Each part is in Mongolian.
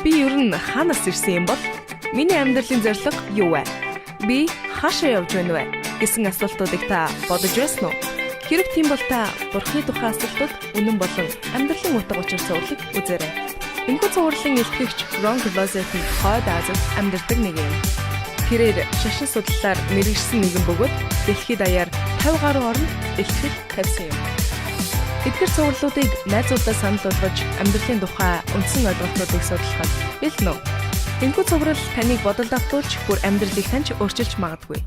Би ер нь хаанаас ирсэн юм бол? Миний амьдралын зорилго юу вэ? Би хаашаа явж байна вэ? Гэсэн асуултуудыг та бодож байсан уу? Хэрэг тийм бол та Бурхны тухай асуултууд үнэн болон амьдралын утга учир суурлыг үзээрэй. Энэхүү цувралын илтгэгч Ron Closet-ийн хойд Азид амьдардаг нэг юм. Тэрээр шашин судлалаар мэргэжсэн нэгэн бөгөөд дэлхийд даяар 50 гаруй оронд илтгэл тавьсан юм. Эдгээр цувралуудыг найзуудаа санал болгож амьдралын тухай үндсэн ойлголтуудыг судлахад бэлэн үү? Энэхүү цуврал таныг бодол давтуулж бүр амьдралыг таньж өөрчилж магадгүй.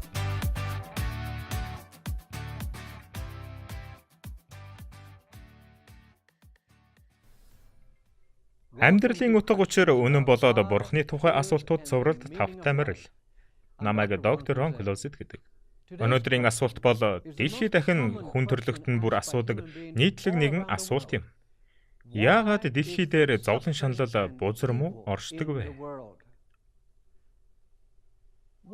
Амьдралын утга учир үнэн болоод Бурхны тухай асуултууд цувралд тавтай морил. Намайг доктор Рон Closet гэдэг. Өнөөдрийн асуулт бол дэлхий дахин хүн төрлөختн бүр асуудаг нийтлэг нэгэн асуулт юм. Яагаад дэлхий дээр зовлон шаналл бузар муу оршдог вэ?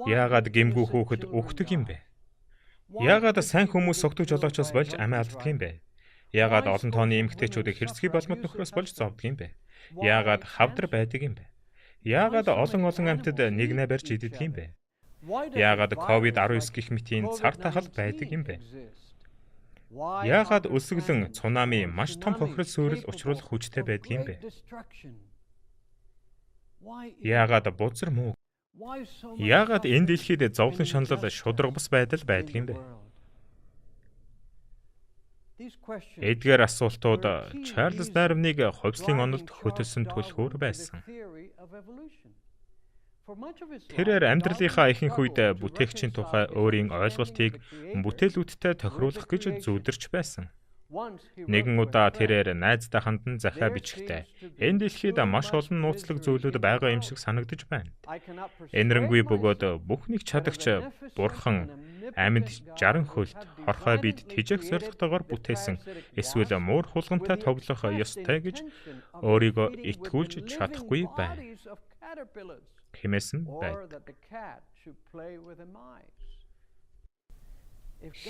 Яагаад гэмгүй хүүхэд үхдэг юм бэ? Яагаад сайн хүмүүс согтуу жолоочоос болж амиа алддаг юм бэ? Яагаад олон тооны эмэгтэйчүүдийг хэрцгий болмот нөхрөөс болж зовдөг юм бэ? Яагаад хавдар байдаг юм бэ? Яагаад олон амьтад нэгнээ барьж иддэг юм бэ? Яагаад COVID-19 гэх мэтийн цар тахал байдаг юм бэ? Яагаад өсөглөн цунами маш том хохирол сүрэл учруулах хүчтэй байдаг юм бэ? Яагаад бузар муу? Яагаад энэ дэлхийд зовлон шаналл шударгабас байдал байдаг юм бэ? Эдгээр асуултууд Чарлз Дарвиныг хувьслын онолд хөтөлсөн түлхүүр байсан. Тэрээр амьдралынхаа ихэнх үед бүтээгчийн тухай өөрийн ойлголтыг бүтээлүүдтэй тохируулах гэж зүудэрч байсан. Нэгэн удаа тэрээр найздаа хандан захиа бичихтэй энэ дэлхийд маш олон нууцлаг зүйлүүд байгаа юм шиг санагдаж байна. Энэрэнгүй бөгөөд бүхнийг чадагч Бурхан амьд 60 хөлт хорхой бид тэжээх зорилготойгоор бүтээсэн эсвэл муур хулгантай тоглох ёстой гэж өөрийгөө итгүүлж чадахгүй байна. Хэмээсэн байдаг.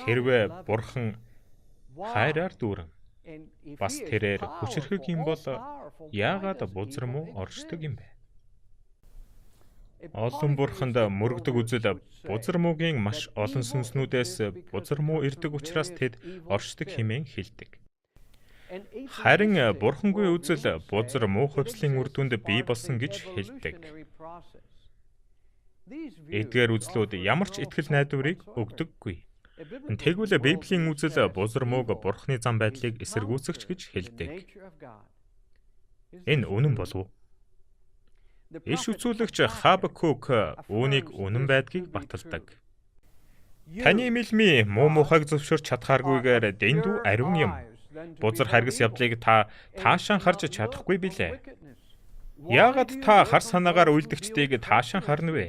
Хэрвээ Бурхан хайраар дүүрэн бас тэрээр хүчрхэг юм бол яагаад бузар муу оршдог юм бэ? Олон бурханд мөрөгдөг үзэл бузар муугийн маш олон сүнснүүдээс бузар муу ирдэг учраас тэд оршдог хэмээн хэлдэг. Харин бурхангүй үзэл бузар муу хувьслын үр дүнд бий болсон гэж хэлдэг. Эдгээр үзлүүд ямар ч итгэл найдварыг өгдөггүй. Тэгвэл Библийн үзэл бузар мууг Бурхны зам байдлыг эсэргүүцэгч гэж хэлдэг. Энэ үнэн болов уу? Иш үзүүлэгч Хабакук үүнийг үнэн байдгийг баталдаг. Таны мэлми муу мухайг зөвшөөрч чадхааргүйгээр дэндүү ариун юм. Бузар харгас явдлыг та таашаан харж чадахгүй билээ. Яагаад та хар санаагаар үйлдэгчдийг таашаан харна вэ?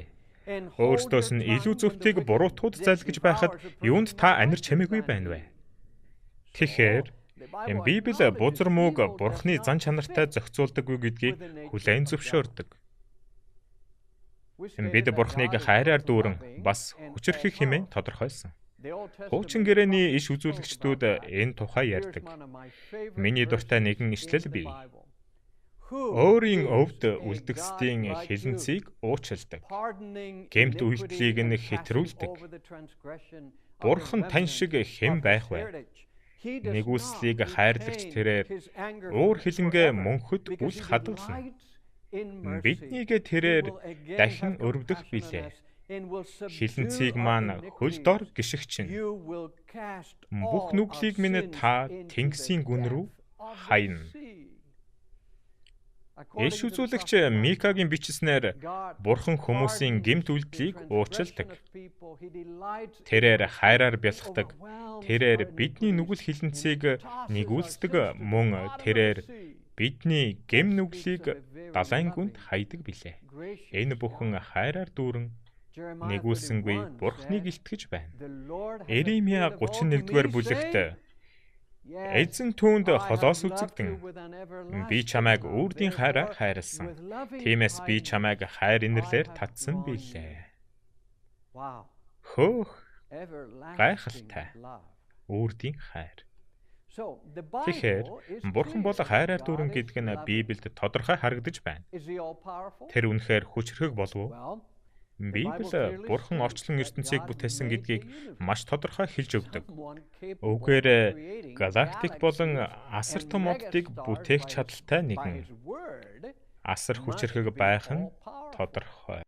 Өөрсдөөс нь илүү зөвхтийг буруутууд залгиж байхад юунд та анир чамаагүй байна вэ? Тэгэхээр Библи бузар мууг Бурхны зан чанартай зохицуулдаггүй гэдгийг хүлээн зөвшөөрдөг. Бид Бурхныг хайраар дүүрэн бас хүчрхэг хэмээн тодорхойлсон. Хуучин гэрээний иш үзүүлэгчдүүд энэ тухай ярьдаг. Миний дуртай нэгэн ишлэл бий. Өөрийн өвд үлдгэсдийн хилэнцгийг уучилдаг. Гэмт үйлдэлийг нь хэтрүүлдэг. Бурхан тань шиг хэн байх вэ? Нэгүслийг хайрлагч тэрээр уур хилэнгээ мөнхөд үл хадгална. Биднийг тэрээр дахин өрөвдөх билээ. Хилэнцгийг маань хөл дор гიშгчин. Бүх нүглийг минь та тэнгисийн гүн рүү хайна. Иш үзүүлэгч Микагийн бичснээр Бурхан хүмүүсийн гэмт үйлдлийг уучилдаг. Тэрээр хайраар бялхдаг. Тэрээр бидний нүгэл хилэнцгийг нэгүүлсдэг мөн тэрээр бидний гэм нүглийг далайн гүнд хайдаг билээ. Энэ бүхэн хайраар дүүрэн нэгүүлсэнгүй Бурхныг илтгэж байна. Иремья 31-р бүлэгт эзэн түүнд холоос үзэгдэн би чамайг үрдийн хайраар хайрласан. Тиймээс би чамайг хайр инэрлээр татсан билээ. Хөөх гайхалтай үрдийн хайр. Тэгэхээр Бурхан бол хайраар дүүрэн гэдэг нь Библиэд тодорхой харагдаж байна. Тэр үнэхээр хүчрхэг болов уу? Библи Бурхан орчлон ертөнцийг бүтээсэн гэдгийг маш тодорхой хэлж өгдөг. Үгээр галактик болон асар том моддыг бүтээх чадaltaй нэгэн асар хүчрхэг байх нь тодорхой.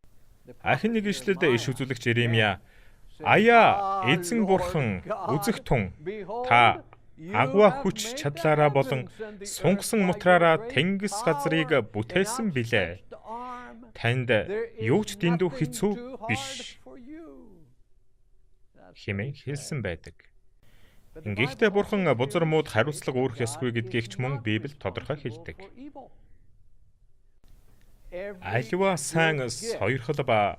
Ахин нэг ишлэлд иш үзүүлэгч Иремья "Аяа, эзэн Бурхан, үзэх тун, та агва хүч чадлаараа болон сунгасан мутраараа тэнгис газрыг бүтээсэн билээ. Танд юу ч дэндүү хэцүү биш" хэмээн хэлсэн байдаг. Гэхдээ Бурхан бузар мууд хариуцлага өөрөх ёсгүй гэдгийг ч мөн Библи тодорхой хэлдэг. Аливаа сайн сойрхол ба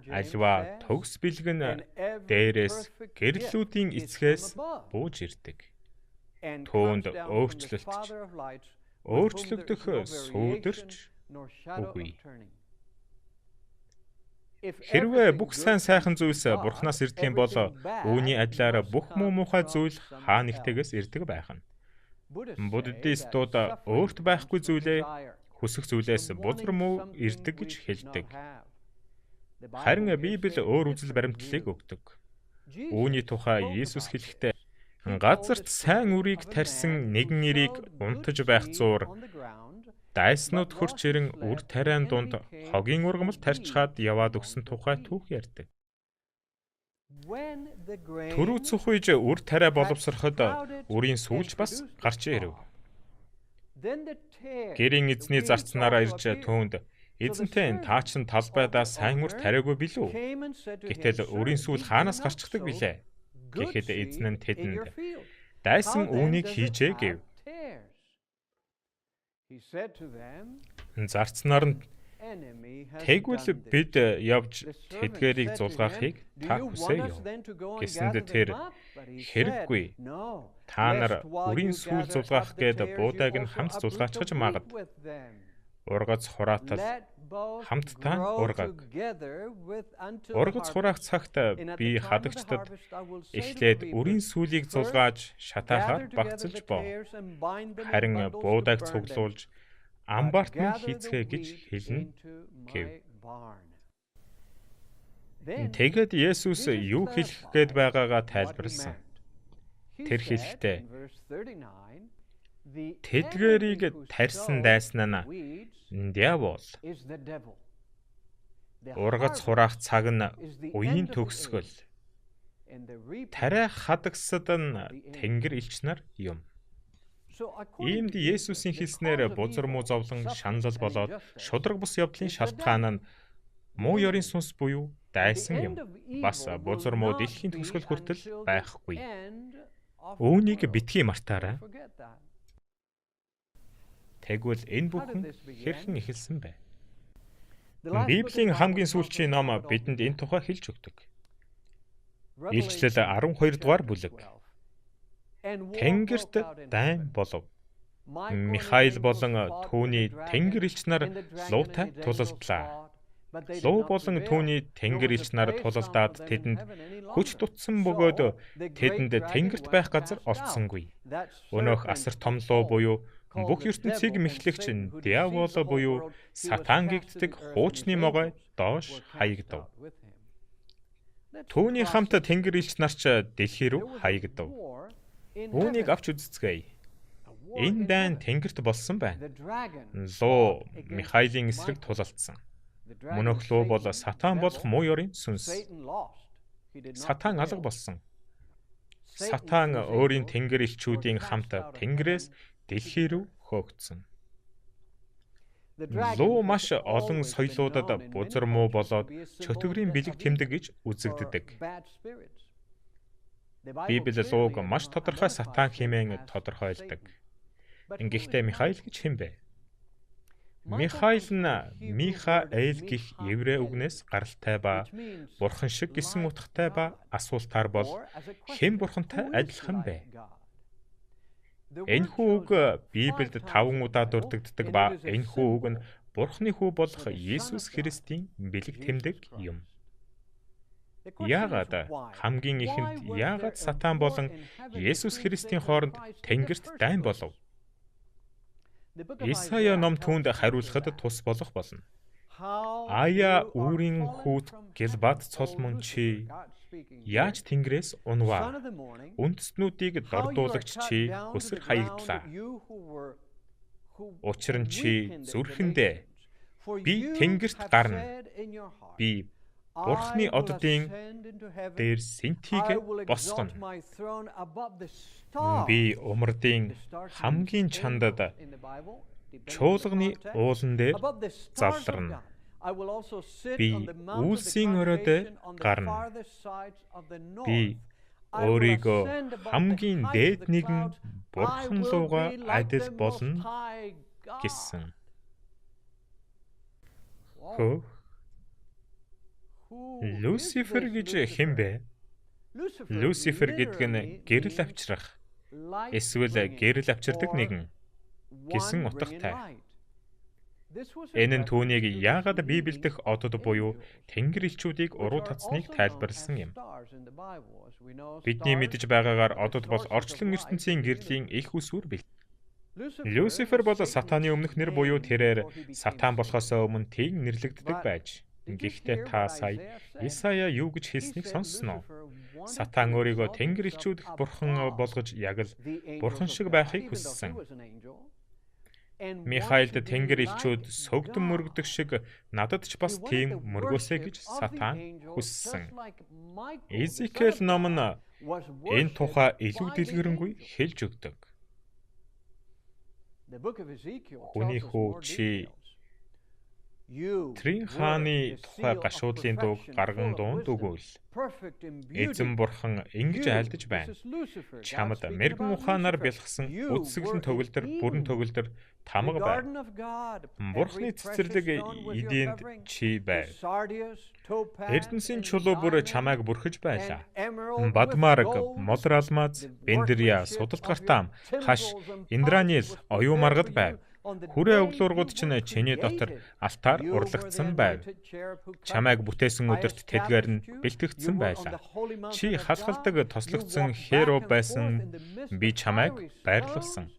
аливаа төгс бэлгэн дээрээс гэрлүүдийн эцгээс бууж ирдэг. Түүнд өөрчлөгдөх сүүдэрч үгүй. Хэрвээ бүх сайн сайхан зүйлс Бурханаас ирдэг юм бол үүний адилаар бүх муу муухай зүйл хаа нэгтээс ирдэг байх нь. Буддистууд өөрт байхгүй зүйлээ хүсэх зүйлээс бузар муу ирдэг гэж хэлдэг. Харин Библи өөр үзэл баримтлалыг өгдөг. Үүний тухай Иесус хэлэхдээ газарт сайн үрийг тарьсан нэгэн эрийг унтаж байх зуур дайснууд хурч ирэн үр тариан дунд хогийн ургамал тарьчхаад яваад өгсөн тухай түүх ярьдаг. Түрүү цөх үеж үр тариа боловсроход үрийн сүүлж бас гарч ирэв. Гэрийн эзний зарцнаараа ирж түүнд "Эзэнтэй таа чин талбайдаа сайн үр тариагүй билүү? Гэтэл үрийн сүүл хаанаас гарчдаг билээ?" Гэхэд эзэн нь тэдэнд "Дайсан үүнийг хийжээ" гэв. Зарцнаар нь "Тэгвэл бид явж тэдгээрийг зулгаахыг та хүсээ юу?" гэсэнд тэр "Хэрэггүй. Та нар үрийн сүүл зулгаах гээд буудаг нь хамт зулгаачхаж магад. Ургац хураатал хамтдаа ургаг. Ургац хураах цагт би хадагчдад эхлээд үрийн сүүлийг зулгааж шатаахаар багцалж боо. Харин буудаг цуглуулж амбарт нь хийцгээ гэж хэлнэ" гэв. Тэгээд Есүс юу хэлэх гээд байгаагаа тайлбарласан. Тэр хэлэхдээ "Тэдгээрийг тарьсан дайсан нь диавол. Ургац хураах цаг нь үеийн төгсгөл. Тариа хадагсад нь Тэнгэр элч нар юм." Иймд Есүсийн хэлснээр бузар муу зовлон шаналл болоод шудраг бус явдлын шалтгаан нь муу ёрийн сүнс буюу дайсан юм. Бас бузар муу дэлхийн төгсгөл хүртэл байхгүй. Үүнийг битгий мартаарай. Тэгвэл энэ бүхэн хэрхэн эхэлсэн бэ? Библийн хамгийн сүүлчийн ном бидэнд энэ тухай хэлж өгдөг. Илчлэл 12 дугаар бүлэг. Тэнгэрт дайн болов. Михаил болон түүний тэнгэр элч нар луутай тулалдлаа. Луу болон түүний тэнгэр элч нар тулалдаад тэдэнд хүч тутсан бөгөөд тэдэнд тэнгэрт байх газар олдсонгүй. Өнөөх асар том луу буюу бүх ертөнцийг мэхлэгч диавол буюу сатан гэгддэг хуучны могой доош хаягдав. Түүний хамт тэнгэр элч нар ч дэлхий рүү хаягдав. Үүнийг авч үзцгээе. Энэ дайн тэнгэрт болсон байна. Луу Михаилийн эсрэг тулалдсан. Мөнөх луу бол сатан болох муу ёрийн сүнс. Сатан алга болсон. Сатан өөрийн тэнгэр элчүүдийн хамт тэнгэрээс дэлхий рүү хөөгдсөн. Луу маш олон соёлуудад бузар муу болоод чөтгөрийн бэлэг тэмдэг гэж үзэгддэг. Библи лууг маш тодорхой сатан хэмээн тодорхойлдог. Ингэхдээ Михаил гэж хэн бэ? Михаил нь Михаэл гэх еврей үгнээс гаралтай ба бурхан шиг гэсэн утгатай ба асуултаар бол хэн бурхантай адилхан бэ? Энэхүү үг Библиэд 5 удаа дурддагддаг ба энэхүү үг нь Бурхны хүү болох Иесус Христийн бэлэг тэмдэг юм. Яагаад хамгийн ихэнд яагаад Сатан болон Есүс Христийн хооронд Тэнгэрт дайн болов? Исая ном түүнд хариулахад тус болох болно. Ая үүрийн хүүт Гэлбад цолмон чи яаж Тэнгэрээс унваа? Үндэстнүүдийг дордуулагч чи хөсөр хаягдлаа. Учир нь чи зүрхэндээ би Тэнгэрт гарна. Би Бурхны оддын дээр сэнтийг босгоно. Би умардын хамгийн чандад чуулганы уулан дээр залдарна. Би үлсийн оройд гарна. Би өөрийгөө хамгийн дээд нэгэн Бурхан руугаа адил болно гэсэн. Люцифер гэж хэн бэ? Люцифер гэдэг нь гэрэл авчрах, эсвэл гэрэл авчирдаг нэгэн гэсэн утгатай. Энэ нь түүнийг яагаад Библиэдх одод буюу Тэнгэр элчүүдийг уруу татсныг тайлбарласан юм. Бидний мэдж байгаагаар одод бол орчлон ертөнцийн гэрлийн их усүр бэлт. Люцифер бол Сатаны өмнөх нэр буюу тэрээр Сатан болохоос өмнө тийм нэрлэгддэг байж. Гэхдээ та сая Исая юу гэж хэлснийг сонссноо? Сатан өөрийгөө Тэнгэр элчүүдх бурхан болгож яг л бурхан шиг байхыг хүссэн. Михаилд Тэнгэр элчүүд сөгдөн мөргөдөг шиг надад ч бас тийм мөргөөсэй гэж Сатан хүссэн. Изекэл ном нь энэ тухай илүү дэлгэрэнгүй хэлж өгдөг. Хүний хүү чи Трин хааны тухай гашуудлын дууг гарган дуунд өгөөл. Эзэн бурхан ингэж айлдаж байна. Чамд мэрэгэн ухаанаар бэлгсэн үдсгэлэн төгөлдөр, бүрэн төгөлдөр тамга байна. Бурхны цэцэрлэг эдийнд чи байв. Эрдэнсийн чулуу бүр чамайг бүрхэж байлаа. Бадмараг, модор алмаз, бендерия, судалт гартаам, хаш, индранил, оюу маргад байв. Хүрээ өглөөргүүд чинь чиний дотор алтаар урлагдсан байв. Чамайг бүтээсэн өдөрт тэдгээр нь бэлтгэгдсэн байлаа. Чи халахалдаг тослогдсон херов байсан. Би чамайг байрлуулсан.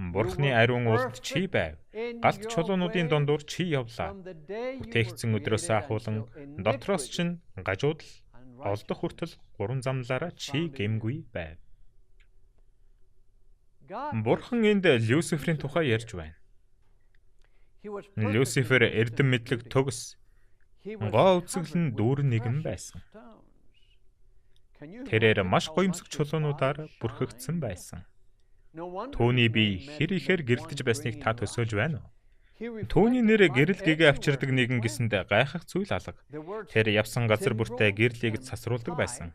Бурхны ариун уулд чи байв. Галт чулуунуудын дундуур чи явлаа. Бүтээгдсэн өдрөөс ахуулан дотроос чинь гажуудал олдох хүртэл 3 замлаараа чи гэмгүй байв. Бурхан энд Люциферийн тухай ярьж байна. Люцифер эрдэм мэдлэг төгс, гоо үзэглэн дүүрэн нэгэн байсан. Тэрээр маш гоёмсог чулуунуудаар бүрхэгдсэн байсан. Түүний бие хэр ихээр гэрэлтэж байсныг та төсөөлж байна уу? Түүний нэр гэрэл гэгээ авчирдаг нэгэн гэсэнд гайхах зүйл алга. Тэр явсан газар бүртээ гэрлийг цасруулдаг байсан.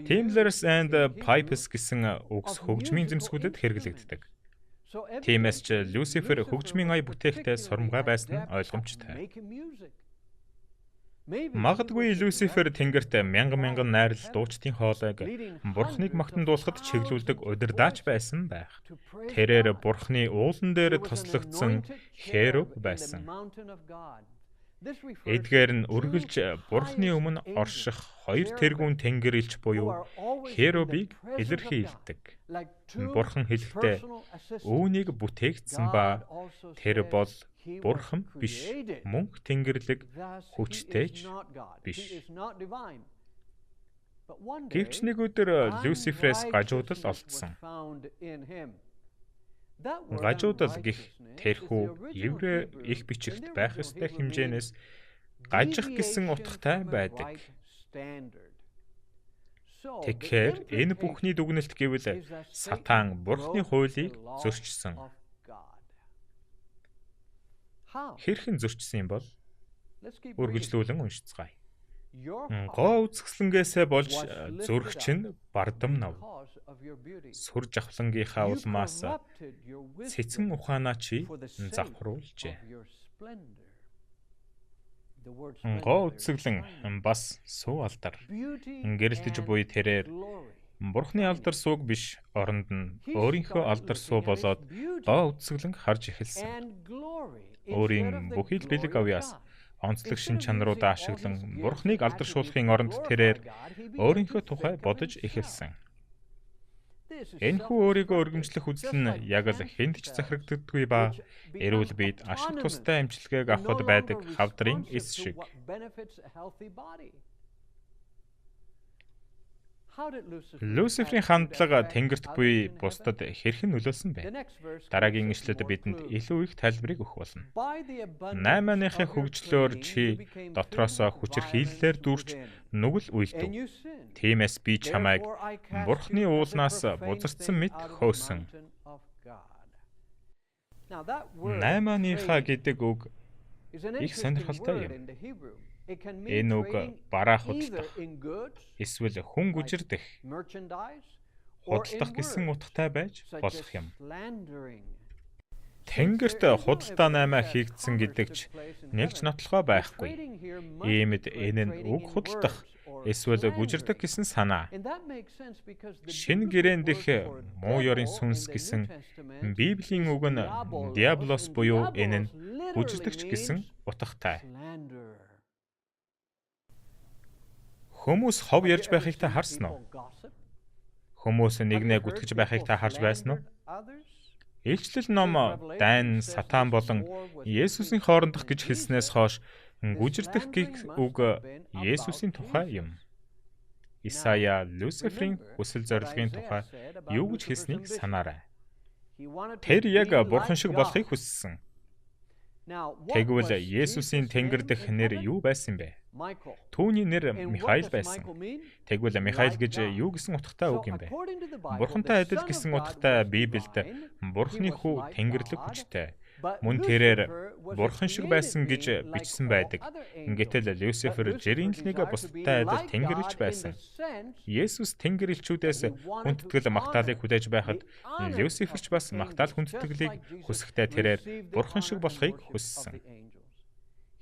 Timblers and Pipes гэсэн үгс хөгжмийн зэмсгүүдэд хэрэглэгддэг. Тиймээс ч Люцифер хөгжмийн ая бүтээхтэй сурамгай байсан нь ойлгомжтой. Магадгүй Люцифер Тэнгэрт мянган найрал дуучдын хоолойг Бурхныг магтандуулахад чиглүүлдэг удирдаач байсан байх. Тэрээр Бурхны уулан дээр тослогдсон херов байсан. Эдгээр нь үргэлж Бурхны өмнө орших 2 тэргүүн тэнгэр элч буюу херовыг илэрхийлдэг. Бурхан хэлэхдээ үүнийг бүтээгдсэн ба тэр бол Бурхан биш, мөнх тэнгэрлэг хүчтэйч биш. Гэвч нэг өдөр Люциферээс гажуудал олдсон. Гажуудал гих тэрхүү еврей их бичигт байх ёстой хэмжээнээс гажих гэсэн утгатай байдаг. Тэгэхээр энэ бүхний дүгнэлт гэвэл Сатан Бурхны хуулийг зөрчсөн. Хэрхэн зөрчсөн юм бол? Үргэлжлүүлэн уншицгаая. Гоо үзэсгэлэнгээсээ болж зүрх чинь бардам нав. Сүр жавхлангийнхаа улмаас цэцэн ухаанаа чи завхруулжээ. Гоо үзэсгэлэн бас суу алдар. Гэрэлтэж буй тэрээр Бурхны алдар сууг биш, оронд нь өөрийнхөө алдар суу болоод гоо үзэсгэлэн харж эхэлсэн. Өөрийн бүхий л бэлэг авьяас онцлог шин чанаруудаа ашиглан Бурхныг алдаршуулахын оронд тэрээр өөрийнхөө тухай бодож эхэлсэн. Энэхүү өөрийгөө өргөмжлөх үзэл нь яг л хэнд ч захирагддаггүй ба эрүүл биед ашиг тустай эмчилгээг авахд байдаг хавдрын эс шиг. Люциферийн хандлага Тэнгэрт буй бусдад хэрхэн нөлөөлсөн бэ? Дараагийн ишлэлд бидэнд илүү их тайлбарыг өгөх болно. 8-ныхын хөгжлөөр чи дотроосоо хүчирхийллээр дүүрч нүгэл уйлдэв. Тиймээс би чамайг Бурхны уулнаас бузардсан мэт хөөсөн. 8-ныхаа гэдэг үг их сонирхолтой юм. Энэ үг бараа худалдах, эсвэл хүн гүжирдэх, худалдах гэсэн утгатай байж болох юм. Тэнгэрт худалдаа 8 хийгдсэн гэдэг ч нэг ч нотлохоо байхгүй. Иймд энэ нь үг худалдах, эсвэл гүжирдэх гэсэн санаа. Шинэ гэрээнд дэх муу ёрын сүнс гэсэн Библийн үг нь диаблос буюу энэ нь гүжирдэгч гэсэн утгатай. Хүмүүс хов ярьж байхыг та харсан уу? Хүмүүс нэгнээ гүтгэж байхыг та харж байсан уу? Илчлэл ном дайн, сатан болон Есүсийн хоорондох гэж хэлснээс хойш гүжирдэх гэх үг Есүсийн тухай юм. Исая Люциферийн хүсэл зорилгын тухай юу гэж хэлснийг санаарай. Тэр яг бурхан шиг болохыг хүссэн. Тэгвэл Есүсийн Тэнгэр дэх нэр юу байсан бэ? Түүний нэр Михаил байсан. Тэгвэл Михаил гэж юу гэсэн утгатай үг юм бэ? Бурхантай адил гэсэн утгатай Библиэд Бурхны хүү Тэнгэрлэг хүчтэй. Мөн тэрээр бурхан шиг байсан гэж бичсэн байдаг. Гэтэл Люцифер жирийн л нэг бусдтай адил Тэнгэрлэгч байсан. Есүс Тэнгэрлэгчүүдээс хүндэтгэл магтаалыг хүлээж байхад Люциферч бас магтаал хүндэтгэлийг хүсэхдээ тэрээр бурхан шиг болохыг хүссэн.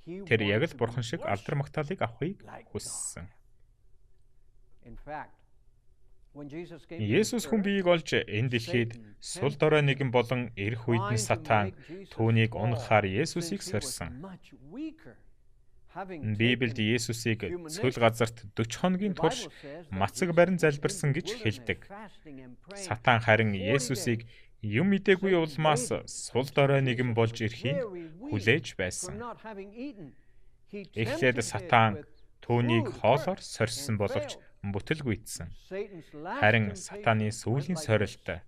Тэр яг л бурхан шиг алдар магтаалыг авахыг хүссэн. Есүс хүн биеийг олж энэ дэлхийд сул дорой нэгэн болон ирэх үед нь сатан түүнийг унахаар Есүсийг сорьсон. Библиэд Есүсийг цөл газарт 40 хоногийн турш мацаг барин залбирсан гэж хэлдэг. Сатан харин Есүсийг юм мэдээгүй улмаас сул дорой нэгэн болж ирэхийг хүлээж байсан. Эхлээд сатан түүнийг хоолоор сорьсон боловч бүтэлгүйдсэн. Харин сатаны сүүлийн сорилт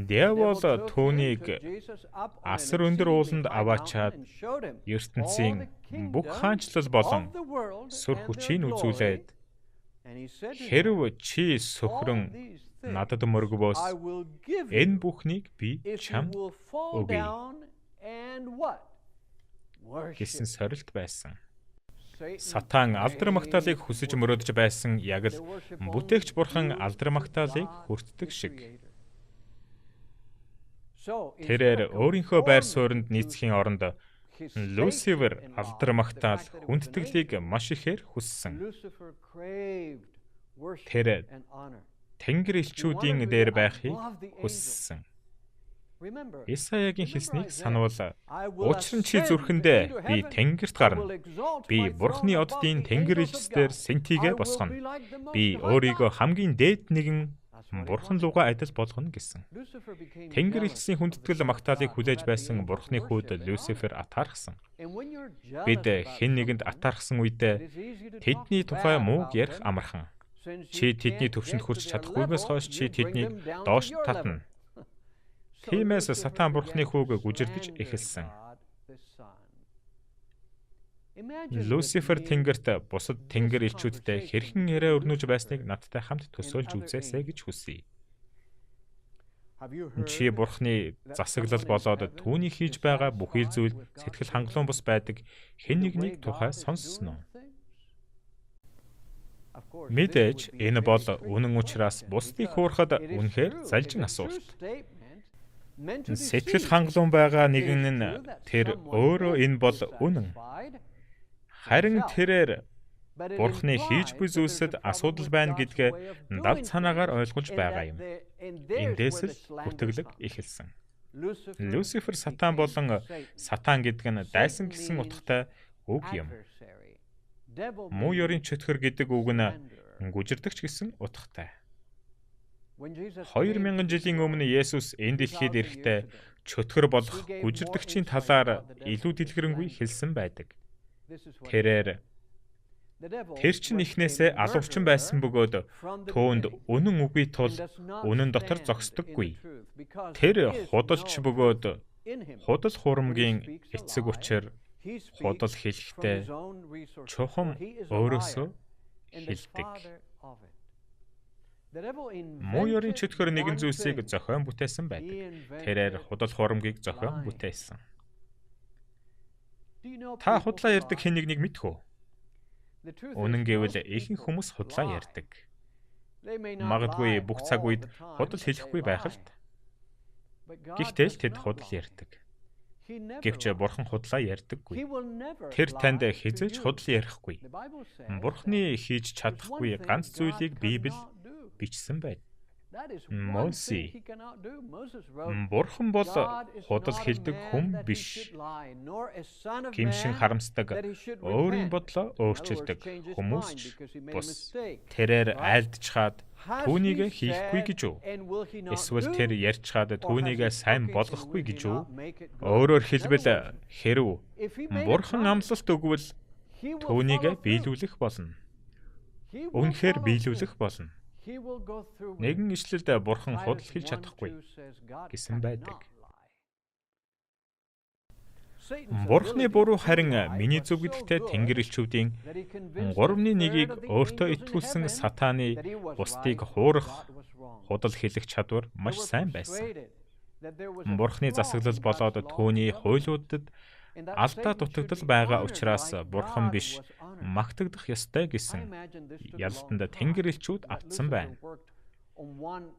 диавол түүнийг асар өндөр ууланд аваачаад ертөнцийн бүх хаанчлал болон сүр хүчийг үзүүлээд хэрв чи сөхрөн надад мөргөвөөс энэ бүхнийг би чамд өгье гэсэн сорилт байсан. Сатан алдар магтаалыг хүсэж мөрөөдж байсан яг л бүтээгч бурхан алдар магтаалыг хүртдэг шиг. Тэрээр өөрийнхөө байр сууринд нийцхийн оронд Люцифер алдар магтаал хүндэтгэлийг маш ихээр хүссэн. Тэр Тэнгэр элчүүдийн дээр байхыг хүссэн. Исаягийн хэлснийг сануул. Учир нь чи зүрхэндээ би Тэнгэрт гарна. Би Бурхны оддын Тэнгэр элчсээр сэнтигээ босгоно. Би өөрийгөө хамгийн дээд нэгэн Бурхан лугаа адил болгоно гэсэн. Тэнгэр элчсийн хүндэтгэл магтаалыг хүлээж байсан Бурхны хүүд Люцифер атаархсан. Бид хэн нэгэнд атаархсан үедээ тэдний тухай мууг ярих амархан. Чи тэдний төвшөнд хүрч чадахгүйгээс хойш чи тэднийг доош татна. Тиймээс сатан бурхны хүүг гүжирдэж эхэлсэн. Люцифер Тэнгэрт бусад тэнгэр элчүүдтэй хэрхэн яриа өрнөж байсныг надтай хамт төсөөлж үзээсэй гэж хүсье. Чи бурхны засаглал болоод түүний хийж байгаа бүхий зүйл сэтгэл хангалуун бус байдаг хэн нэгнийг тухай сонссон уу? Мэдээж энэ бол үнэн учраас бусдыг хуурахад үнэхээр залжин асуулт. Сэтгэл хангалуун байгаа нэгэн нь тэр өөрөө энэ бол үнэн. Харин тэрээр Бурхны хийж буй зүйлсэд асуудал байна гэдгээ дав цанаагаар ойлгуулж байгаа юм. Эндээс л бүтэглэг эхэлсэн. Люцифер сатан болон сатан гэдэг нь дайсан гэсэн утгатай үг юм. Муу ёрийн чөтгөр гэдэг үг нь гүжирдэгч гэсэн утгатай. 2000 жилийн өмнө Есүс энэ дэлхийд ирэхдээ чөтгөр болох гүжирдэгчийн талаар илүү дэлгэрэнгүй хэлсэн байдаг. Тэр чинь ихнээсээ алуурчин байсан бөгөөд түүнд үнэн үгүй тул үнэн дотор зогсдоггүй. Тэр худалч бөгөөд худал хурамгийн эцэг учир худал хэлэхдээ чухам өөрөөсөө хэлдэг. Муу ёрийн чөтгөр нэгэн зүйлсийг зохион бүтээсэн байдаг. Тэрээр худал хурамгийг зохион бүтээсэн. Та худлаа ярьдаг хэн нэгнийг мэдэх үү? Үнэн гэвэл ихэнх хүмүүс худлаа ярьдаг. Магадгүй бүх цаг үед худал хэлэхгүй байх л та. Гэхдээ л тэд худал ярьдаг. Гэвч Бурхан худлаа ярьдаггүй. Тэр танд хизээж худал ярихгүй. Бурханы хийж чадахгүй ганц зүйлийг Библи бичсэн байна. Мосе. Бурхан бол худал хэлдэг хүн биш. Гимшин харамсдаг, өөрийн бодлоо өөрчилдөг хүмүүс ч бус. Тэрээр айлдчихад түүнийг хийхгүй гэж үү? Эсвэл тэр ярьчаад түүнийг сайн болгохгүй гэж үү? Өөрөөр хэлбэл хэрв Бурхан амлалт өгвөл түүнийг биелүүлэх болно. Үнэхээр биелүүлэх болно. Нэгэн ишлэлд Бурхан худал хэлж чадахгүй гэсэн байдаг. Бурханы буруу харин миний зөв гэдэгтээ Тэнгэр элчүүдийн 3/1-ийг өөртөө итгүүлсэн сатааны бусдыг хуурах худал хэлэх чадвар маш сайн байсан. Бурханы засаглал болоод түүний хуйлуудад алдаа дутагдал байгаа учраас Бурхан биш магтагдах ёстой гэсэн ялалтанд Тэнгэр элчүүд автсан байна.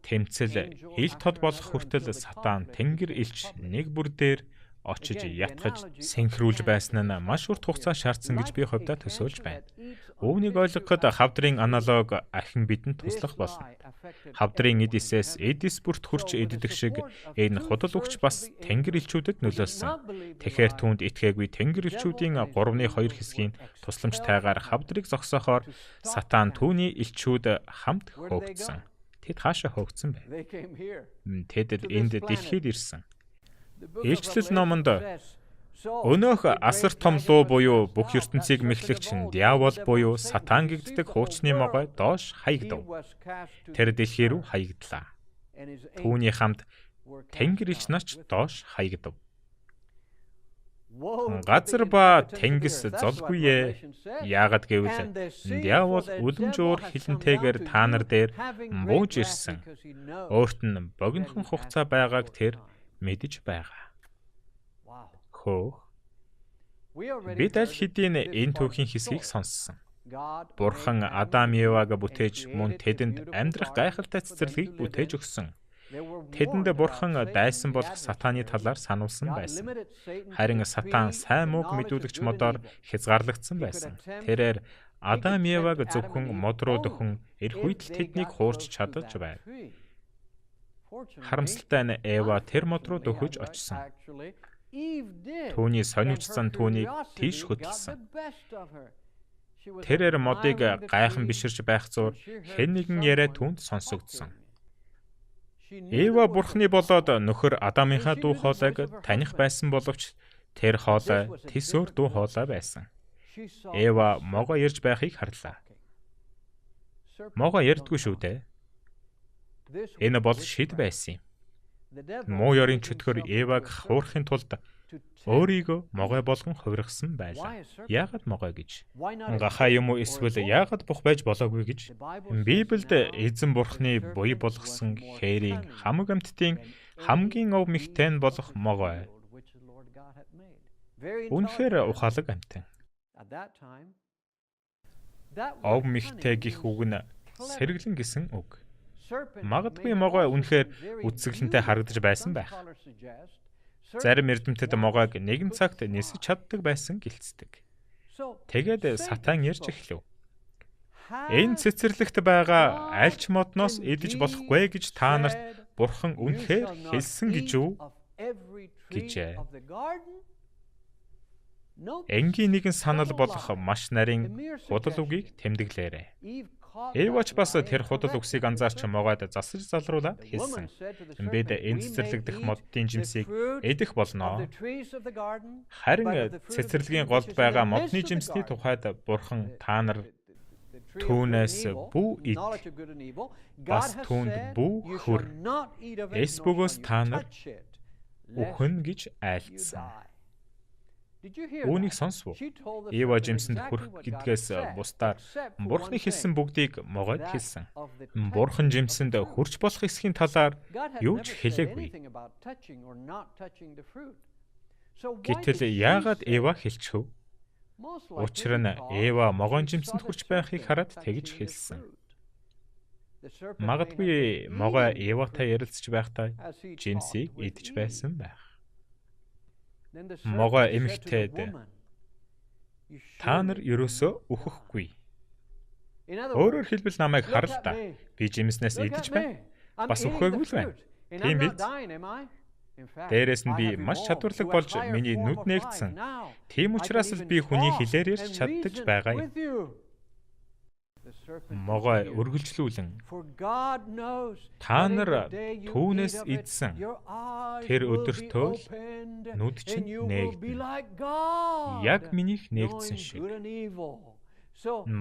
Тэмцэл ил тод болох хүртэл сатан Тэнгэр элч нэг бүр дээр очиж ятгаж синхруулж байсан нь маш урт хугацаа шаардсан гэж би хувьдаа төсөөлж байна. Үүнийг ойлгоход хавдрын аналог ахин бидэнд туслах болно. Хавдрын эдисээс эдис бүрт хүрч эддэг шиг энэ худал өгч бас Тэнгэр элчүүдэд нөлөөлсөн. Тэгэхээр түүнд итгээгүй Тэнгэр элчүүдийн 3/2 хэсгийн тусламжтайгаар хавдрыг зогсоохоор сатан түүний элчүүд хамт хөөгдсөн. Тэд хаашаа хөөгдсөн бэ? Тэд энд дэлхийд ирсэн. Илчлэл номонд өнөөх асар том луу буюу бүх ертөнцийг мэхлэгч диавол буюу сатан гэгддэг хуучны могой доош хаягдав. Тэр дэлхий рүү хаягдлаа. Түүний хамт Тэнгэр элч нарч доош хаягдав. Газар ба тэнгис золгүй ээ. Яагад гэвэл диавол үлэм жуур хилэнтэйгээр та нар дээр бууж ирсэн. Өөрт нь богинохон хугацаа байгааг тэр мэдэж байгаа. Хөөх. Бид аль хэдийн энэ түүхийн хэсгийг сонссон. Бурхан Адам Еваг бүтээж мөн тэдэнд амьдрах гайхалтай цэцэрлэгийг бүтээж өгсөн. Тэдэнд Бурхан дайсан болох сатаны талаар сануулсан байсан. Харин сатан сайн мууг мэдүүлэгч модоор хязгаарлагдсан байсан. Тэрээр Адам Еваг зөвхөн мод руу дөхөн эрх үед л тэднийг хуурч чадаж байв. Харамсалтай нь Эва тэр мод руу дөхөж очсон. Түүний сонирхсан түүнийг тийш хөтлсөн. Тэрээр модыг гайхан биширч байх зуур хэн нэгэн яриа түүнд сонсогдсон. Эва Бурханы болоод нөхөр Адамынхаа дуу хоолойг таних байсан боловч тэр хоолой тэсөөр дуу хоолой байсан. Эва могоо ярьж байхыг харлаа. Могоо ярьдгүй шүү дээ. Энэ бол шид байсан юм. Муу ёрийн чөтгөр Эваг хуурахын тулд өөрийгөө могой болгон хувиргасан байлаа. Яагаад могой гэж? Гахаа юм уу эсвэл яагаад бух байж болоогүй гэж? Библиэд эзэн Бурханы буй болгосон хээрийн хамаг амьтдын хамгийн ов мэгтэй нь болох могой. Үнэхээр ухаалаг амьтан. Ов мэгтэй гэх үг нь сэргэлэн гэсэн үг. Магадгүй могой үнэхээр үтсгэлэнтэй харагдаж байсан байх. Зарим эрдэмтэд могойг нэгэн цагт нисэж чаддаг байсан гэлцдэг. Тэгээд сатан ярьж эхлэв. Энэ цэцэрлэгт байгаа аль ч модноос идэж болохгүй гэж та нарт Бурхан үнэхээр хэлсэн гэж үү? Гэжээ. Энгийн нэгэн санал болох маш нарийн худал үгийг тэмдэглээрэй. Эвач бас тэр худал үгсийг анзаарч могоод засаж залруулаад хэлсэн. Бид энэ цэцэрлэгдэх моддын жимсийг эдэх болно. Харин цэцэрлэгийн голд байгаа модны жимсний тухайд Бурхан та нар түүнээс бүү ид. Бас түүнд бүү хөр. Эс бөгөөс та нар үхэн гэж айлдсан. Үүнийг сонсов уу? Ева жимсэнд хүрэх гэдгээс бусдаар Бурханы хэлсэн бүгдийг могоод хэлсэн. Бурхан жимсэнд хүрч болох эсхийн талаар юу ч хэлээгүй. Гэтэл яагаад Ева хэлчихв? Учир нь Ева могоон жимсэнд хүрч байхыг хараад тэгж хэлсэн. Магадгүй могоо Еватай ярилцж байхдаа жимсийг идэж байсан байх. Могоо эмэгтэйд та нар ерөөсөө үхэхгүй. Өөрөөр хэлбэл намайг хар л да. Би жимснээс идэж байна. Бас үхээгүй л байна. Тийм биз? Дээрээс нь би маш чадварлаг болж миний нүд нээгдсэн. Тийм учраас л би хүний хэлээр ярьж чаддаж байгаа юм. Могоо үргэлжлүүлэн та нар түүнээс идсэн. Тэр өдөртөө л нүд чинь нээгдэнэ. Яг минийх нээгдсэн шиг.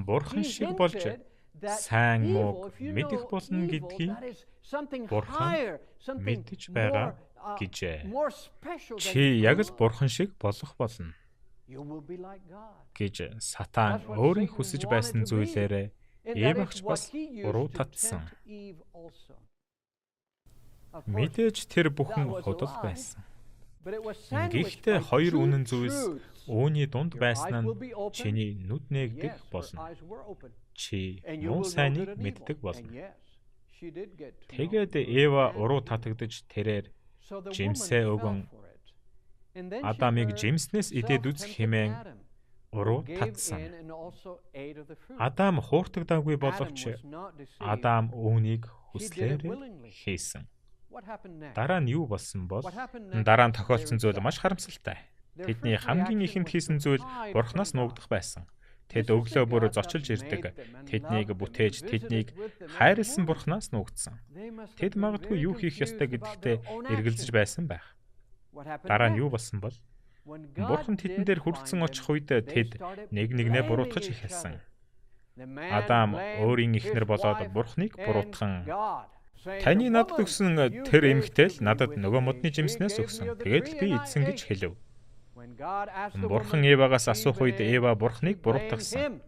Бурхан шиг болж сайн мууг мэдэх болно гэдгийг Бурхан мэдэж байгаа гэжээ. Чи яг л Бурхан шиг болох болно гэж Сатан өөрийн хүсэж байсан зүйлээрээ Евагч бас уруу татсан. Мэдээж тэр бүхэн худал байсан. Гэхдээ хоёр үнэн зүйлс үүний дунд байсан нь чиний нүд нээгдэх болно. Чи муу сайныг мэддэг болно. Тэгээд Ева уруу татагдж тэрээр жимсээ өгөн Адамыг жимснээс идээд үзэх хэмээн уруу татсан. Адам хууртагдаагүй боловч Адам үүнийг хүслээр хийсэн. Дараа нь юу болсон бол дараа нь тохиолдсон зүйл маш харамсалтай. Тэдний хамгийн ихэнд хийсэн зүйл Бурханаас нуугдах байсан. Тэд өглөө бүр зочилж ирдэг. Тэднийг бүтээж, тэднийг хайрлсан Бурханаас нуугдсан. Тэд магадгүй юу хийх ёстой гэдэгтээ эргэлзэж байсан байх. Дараа нь юу болсон бол Бурхан тэдэн дээр хүрэлцэн очих үед тэд нэг нэгнээ буруутгаж эхэлсэн. Адам өөрийн эхнэр болоод Бурханыг буруутхан таны надад өгсөн тэр эмэгтэй л надад нөгөө модны жимснээс өгсөн. Тэгээд л би идсэн гэж хэлв. Бурхан Евагаас асуух үед Ева Бурханыг буруутгасан.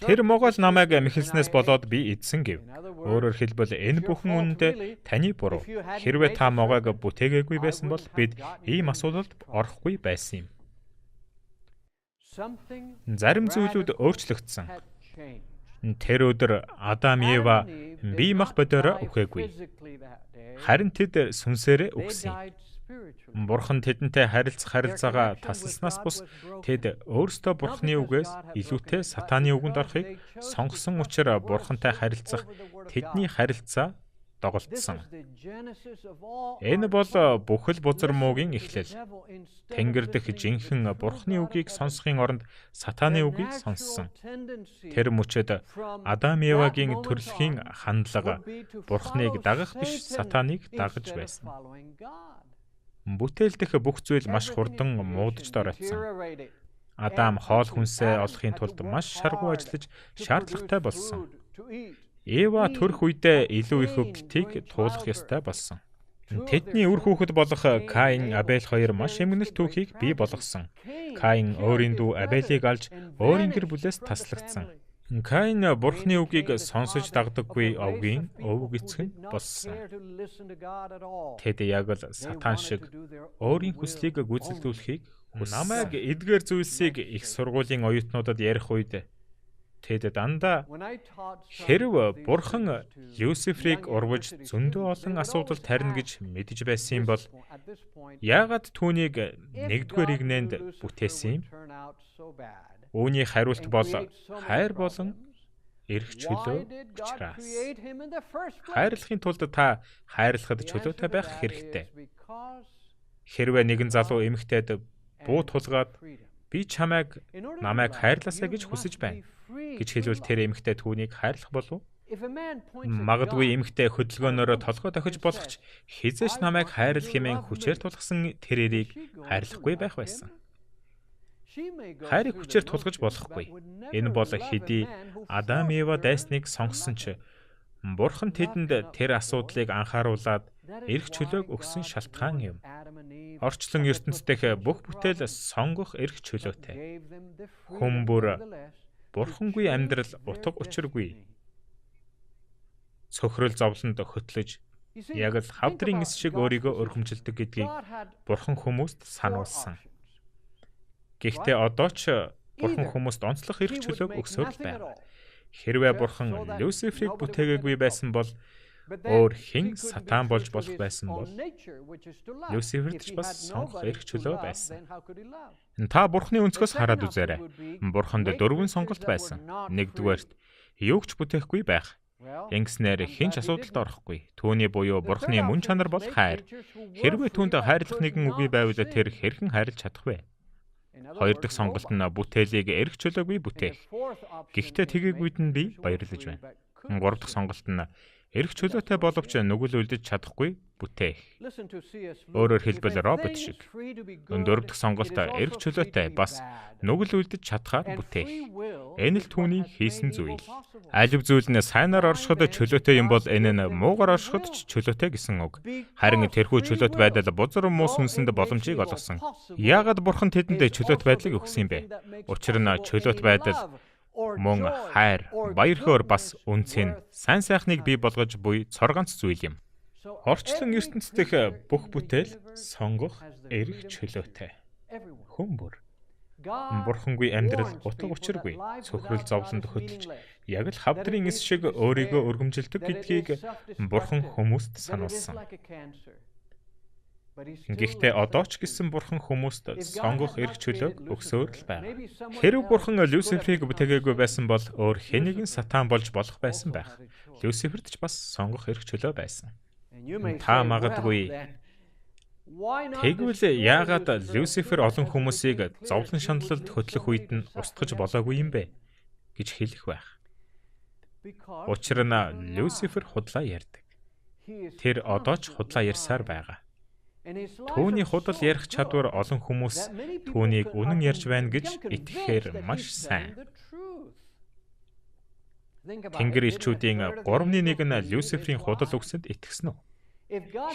Тэр могол намайг мэхэлснээс болоод би идсэн гэв. Өөрөөр хэлбэл энэ бүхэн үнэндээ таны буруу. Хэрвээ та могоог бүтээгээгүй байсан бол бид ийм асуудалд орохгүй байсан юм. Зарим зүйлүүд өөрчлөгдсөн. Тэр өдөр Адам Ева бие мах бодороо үхээгүй. Харин тэд сүнсээрээ үхсэн. Бурхан тэдэнтэй харилцаагаа тасласнаас бус тэд өөрсдөө Бурханы үгээс илүүтэй Сатаны үгэнд орохыг сонгосон учраас Бурхантай харилцах тэдний харилцаа доголдсон. Энэ бол бүхэл бузар муугийн эхлэл. Тэнгэр дэх жинхэнэ Бурханы үгийг сонсохын оронд Сатаны үгийг сонссон. Тэр мөчөд Адам Евагийн төрөлхийн хандлага Бурханыг дагах биш Сатаныг дагаж байсан. Бүтээлдэх бүх зүйл маш хурдан муудаж доройтсон. Адам хоол хүнсээ олохын тулд маш шаргуу ажиллаж шаардлагатай болсон. Ева төрөх үедээ илүү их өвдөлтийг туулах ёстой болсон. Тэдний үр хүүхэд болох Каин, Абель хоёр маш эмгэнэл түүхийг бий болгосон. Каин өөрийн дүү Абелийг алж өөрийн гэр бүлээс таслагдсан. Каин Бурханы үгийг сонсож дагдаггүй овгийн өв эцэг болсон. Тэд яг л Сатан шиг өөрийн хүслийг гүйцэлдүүлэхийг намайг эдгээр зүйлсийг их сургуулийн оюутнуудад ярих үед тэд дандаа хэрв Бурхан Люциферийг урвж зөндөө олон асуудалд харна гэж мэдэж байсан юм бол яагаад түүнийг нэгдүгээр игнэнд бүтээсэн юм? Үүний хариулт бол хайр болон эрх чөлөө учраас. Хайрлахын тулд та хайрлахад чөлөөтэй байх хэрэгтэй. Хэрвээ нэгэн залуу эмэгтэйд буу тулгаад Би чамайг намайг хайрлаасай гэж хүсэж байна гэж хэлвэл тэр эмэгтэй түүнийг хайрлах болов? Магадгүй эмэгтэй хөдөлгөөнөөрөө толгой тохиж болох ч хизээч намайг хайрл хэмээн хүчээр тулгсан тэрийг хайрлахгүй байх байсан. Хайрыг хүчээр тулгаж болохгүй. Энэ бол хэдий Адам Ева дайсныг сонгосон ч Бурхан тэдэнд тэр асуудлыг анхааруулад эрх чөлөөг өгсөн шалтгаан юм. Орчлон ертөнцийнх бүх бүтээл сонгох эрх чөлөөтэй. Хүн бүр Бурхангүй амьдрал утга учиргүй цөхрөл зовлонд хөтлөж яг л хавдрын эс шиг өөрийгөө өргөмжилдэг гэдгийг Бурхан хүмүүст сануулсан. Гэхдээ одоо ч Бурхан хүмүүст онцлог эрх чөлөөг өгсөөр л байна. Хэрвээ Бурхан Люциферийг бүтээгээгүй байсан бол өөр хэн сатан болж болох байсан бол Люциферт ч бас сонгох эрх чөлөө байсан. Та Бурханы өнцгөөс хараад үзээрэй. Бурханд дөрвөн сонголт байсан. Нэгдүгээрт юуг ч бүтээхгүй байх. Ингэснээр хэн ч асуудалд орохгүй. Түүний буюу Бурханы мөн чанар бол хайр. Хэрвээ түүнд хайрлах нэгэн үгүй байвал тэр хэрхэн хайрлаж чадах вэ? Хоёр дахь сонголт нь бүтээлийг эрх чөлөөгүй бүтээх. Гэхдээ тгээгүйд нь би баярлаж байна. Гурав дахь сонголт нь эрх чөлөөтэй боловч нүгэл үлдэж чадахгүй бүтээх. Өөрөөр хэлбэл робот шиг. Дөрөв дахь сонголт эрх чөлөөтэй бас нүгэл үлдэж чадхаар бүтээх. Энэ л түүний хийсэн зүйл. Алив зүйл нь сайнаар оршиход чөлөөтэй юм бол энэ нь муугар оршиход ч чөлөөтэй гэсэн үг. Харин тэрхүү чөлөөт байдал бузар муу сүнсэнд боломжийг олгосон. Яагаад Бурхан тэдэнд чөлөөт байдлыг өгсөн юм бэ? Учир нь чөлөөт байдал мөн хайр, баяр хөөр бас үнцэн, сайн сайхныг бий болгож буй цорганц зүйл юм. Орчлон ертөнцийнх бүх бүтээл сонгох эрх чөлөөтэй. Хүн бүр Бурхангүй амьдрал утга учиргүй цөхрөл зовлонд хөтлж яг л хавдрын эс шиг өөрийгөө өргөмжилдэг гэдгийг Бурхан хүмүүст сануулсан. Гэхдээ одоо ч гэсэн Бурхан хүмүүст сонгох эрх чөлөөг өгсөөр л байна. Хэрв Бурхан Люциферийг бүтээгээгүй байсан бол өөр хэнийгэн сатан болж болох байсан байх. Люциферт ч бас сонгох эрх чөлөө байсан. Та магадгүй тэгвэл яагаад Люцифер олон хүмүүсийг зовлон шаналлд хөтлөх үед нь устгаж болоогүй юм бэ гэж хэлэх байх. Учир нь Люцифер худлаа ярьдаг. Тэр одоо ч худлаа ярьсаар байгаа. Түүний худал ярих чадвар олон хүмүүс түүнийг үнэн ярьж байна гэж итгэхээр маш сайн. Тэнгэр элчүүдийн 3-1 нь Люциферийн худал үгсэнд итгэсэн үү?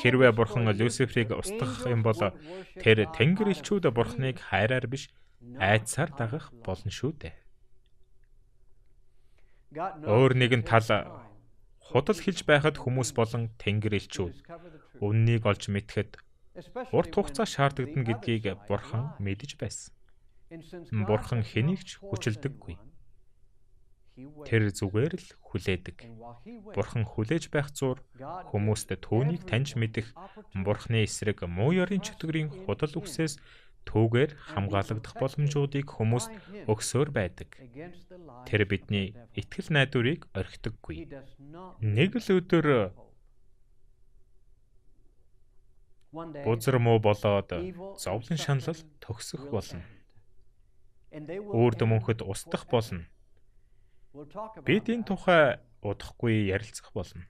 Хэрвээ Бурхан Люциферийг устгах юм бол тэр тэнгэр элчүүд Бурханыг хайраар биш айдсаар дагах болно шүү дээ. Өөр нэгэн тал худал хэлж байхад хүмүүс болон тэнгэр элчүүд үннийг олж мэдхэд урт хугацаа шаардагдана гэдгийг Бурхан мэдэж байсан. Бурхан хэнийг ч хүчилдэггүй. Тэр зүгээр л хүлээдэг. Бурхан хүлээж байх зуур хүмүүст түүнийг таньж мэдэх Бурханы эсрэг муу ёрын чөтгөрийн худал үгсээс түүгээр хамгаалагдах боломжуудыг хүмүүст өгсөөр байдаг. Тэр бидний итгэл найдварыг орхидоггүй. Нэг л өдөр бузар муу болоод зовлон шаналл төгсөх болно. Үрд мөнхөд устдах болно. Бид энэ тухай удахгүй ярилцах болно.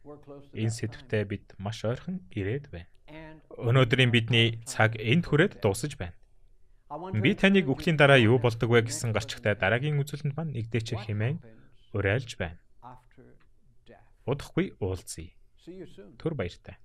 Энэ сэдвтэ бид маш ойрхон ирээд байна. Өнөөдрийн бидний цаг энд хүрээд дуусаж байна. Би таныг үхлийн дараа юу болдог вэ гэсэн гарчигтай дараагийн үзүүлэлтэнд маань нэгдээч хэмээн уриалж байна. Удахгүй уулзъя. Түр баяртай.